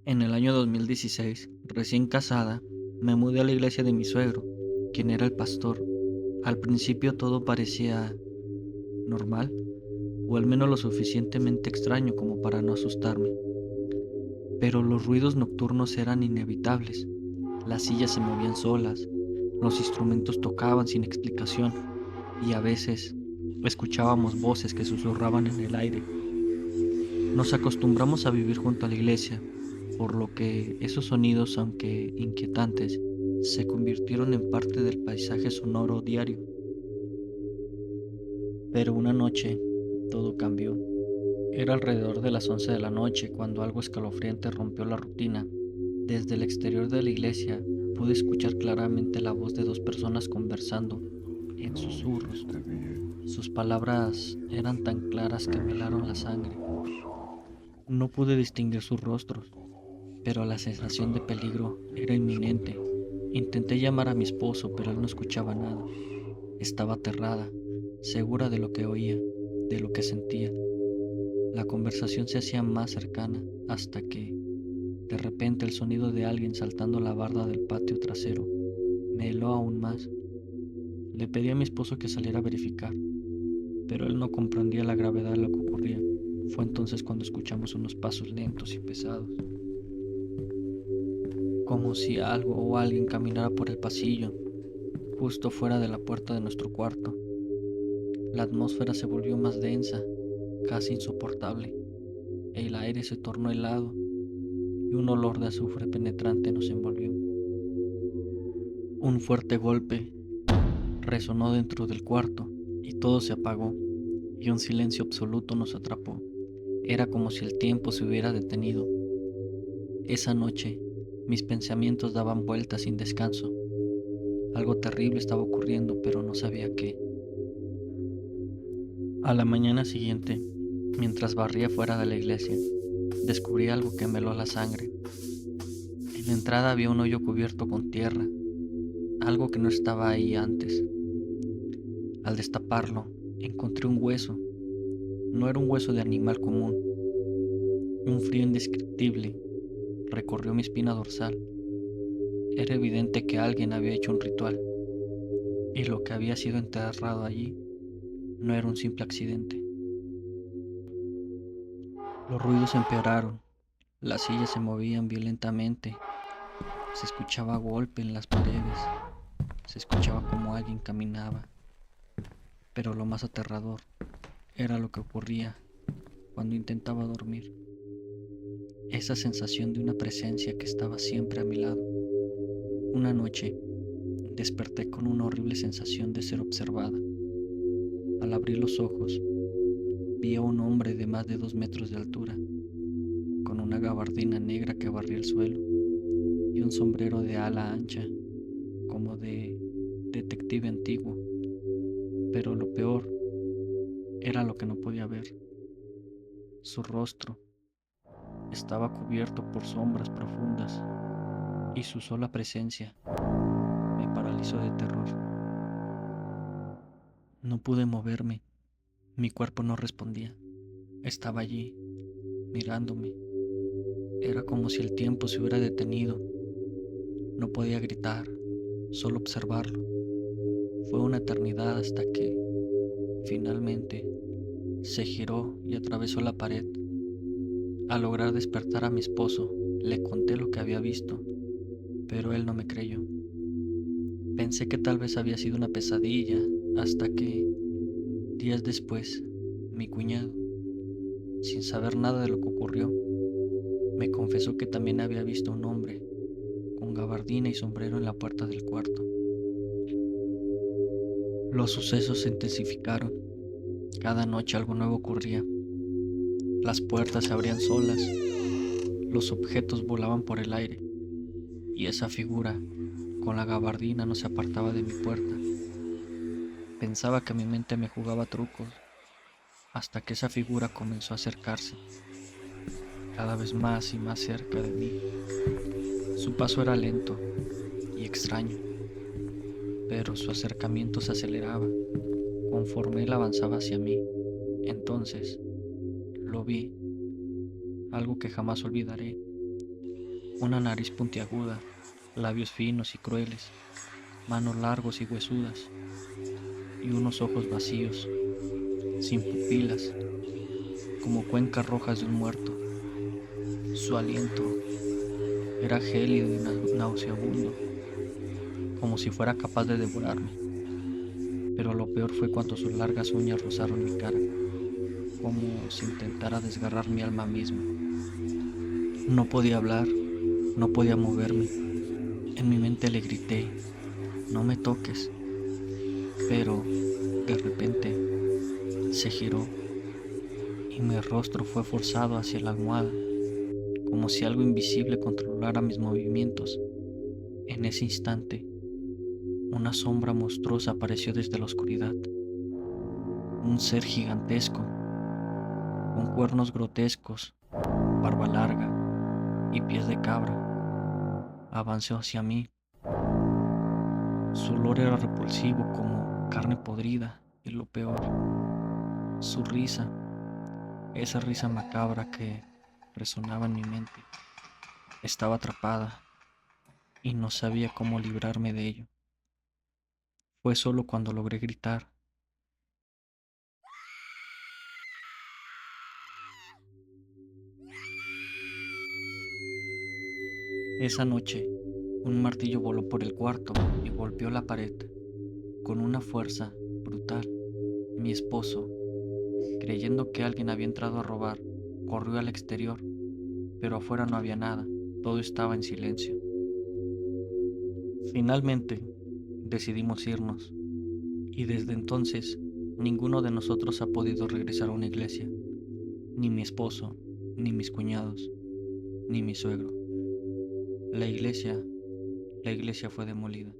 En el año 2016, recién casada, me mudé a la iglesia de mi suegro, quien era el pastor. Al principio todo parecía normal, o al menos lo suficientemente extraño como para no asustarme. Pero los ruidos nocturnos eran inevitables. Las sillas se movían solas, los instrumentos tocaban sin explicación, y a veces escuchábamos voces que susurraban en el aire. Nos acostumbramos a vivir junto a la iglesia, por lo que esos sonidos, aunque inquietantes, se convirtieron en parte del paisaje sonoro diario. Pero una noche, todo cambió. Era alrededor de las 11 de la noche cuando algo escalofriante rompió la rutina. Desde el exterior de la iglesia pude escuchar claramente la voz de dos personas conversando, en susurros. Sus palabras eran tan claras que me helaron la sangre. No pude distinguir sus rostros, pero la sensación de peligro era inminente. Intenté llamar a mi esposo, pero él no escuchaba nada. Estaba aterrada, segura de lo que oía, de lo que sentía. La conversación se hacía más cercana, hasta que, de repente, el sonido de alguien saltando la barda del patio trasero me heló aún más. Le pedí a mi esposo que saliera a verificar, pero él no comprendía la gravedad de lo que ocurría. Fue entonces cuando escuchamos unos pasos lentos y pesados, como si algo o alguien caminara por el pasillo, justo fuera de la puerta de nuestro cuarto. La atmósfera se volvió más densa, casi insoportable. El aire se tornó helado y un olor de azufre penetrante nos envolvió. Un fuerte golpe resonó dentro del cuarto y todo se apagó y un silencio absoluto nos atrapó. Era como si el tiempo se hubiera detenido. Esa noche, mis pensamientos daban vueltas sin descanso. Algo terrible estaba ocurriendo, pero no sabía qué. A la mañana siguiente, mientras barría fuera de la iglesia, descubrí algo que me heló la sangre. En la entrada había un hoyo cubierto con tierra, algo que no estaba ahí antes. Al destaparlo, encontré un hueso. No era un hueso de animal común. Un frío indescriptible recorrió mi espina dorsal. Era evidente que alguien había hecho un ritual, y lo que había sido enterrado allí no era un simple accidente. Los ruidos empeoraron, las sillas se movían violentamente, se escuchaba golpe en las paredes, se escuchaba como alguien caminaba, pero lo más aterrador era lo que ocurría cuando intentaba dormir. Esa sensación de una presencia que estaba siempre a mi lado. Una noche desperté con una horrible sensación de ser observada. Al abrir los ojos, vi a un hombre de más de 2 metros de altura, con una gabardina negra que barría el suelo y un sombrero de ala ancha, como de detective antiguo. Pero lo peor era lo que no podía ver. Su rostro estaba cubierto por sombras profundas y su sola presencia me paralizó de terror. No pude moverme, mi cuerpo no respondía. Estaba allí, mirándome. Era como si el tiempo se hubiera detenido. No podía gritar, solo observarlo. Fue una eternidad hasta que, finalmente, se giró y atravesó la pared. Al lograr despertar a mi esposo, le conté lo que había visto, pero él no me creyó. Pensé que tal vez había sido una pesadilla, hasta que, días después, mi cuñado, sin saber nada de lo que ocurrió, me confesó que también había visto a un hombre con gabardina y sombrero en la puerta del cuarto. Los sucesos se intensificaron. Cada noche algo nuevo ocurría. Las puertas se abrían solas, los objetos volaban por el aire, y esa figura, con la gabardina, no se apartaba de mi puerta. Pensaba que mi mente me jugaba trucos, hasta que esa figura comenzó a acercarse, cada vez más y más cerca de mí. Su paso era lento y extraño, pero su acercamiento se aceleraba conforme él avanzaba hacia mí. Entonces, lo vi, algo que jamás olvidaré. Una nariz puntiaguda, labios finos y crueles, manos largos y huesudas, y unos ojos vacíos, sin pupilas, como cuencas rojas de un muerto. Su aliento era gélido y nauseabundo, como si fuera capaz de devorarme. Pero lo peor fue cuando sus largas uñas rozaron mi cara, como si intentara desgarrar mi alma misma. No podía hablar, no podía moverme. En mi mente le grité, no me toques. Pero, de repente, se giró y mi rostro fue forzado hacia la almohada, como si algo invisible controlara mis movimientos. En ese instante, una sombra monstruosa apareció desde la oscuridad. Un ser gigantesco, con cuernos grotescos, barba larga y pies de cabra, avanzó hacia mí. Su olor era repulsivo como carne podrida y lo peor, su risa, esa risa macabra que resonaba en mi mente, estaba atrapada y no sabía cómo librarme de ello. Fue solo cuando logré gritar. Esa noche, un martillo voló por el cuarto y golpeó la pared con una fuerza brutal. Mi esposo, creyendo que alguien había entrado a robar, corrió al exterior, pero afuera no había nada, todo estaba en silencio. Finalmente, decidimos irnos, y desde entonces, ninguno de nosotros ha podido regresar a una iglesia, ni mi esposo, ni mis cuñados, ni mi suegro. La iglesia fue demolida.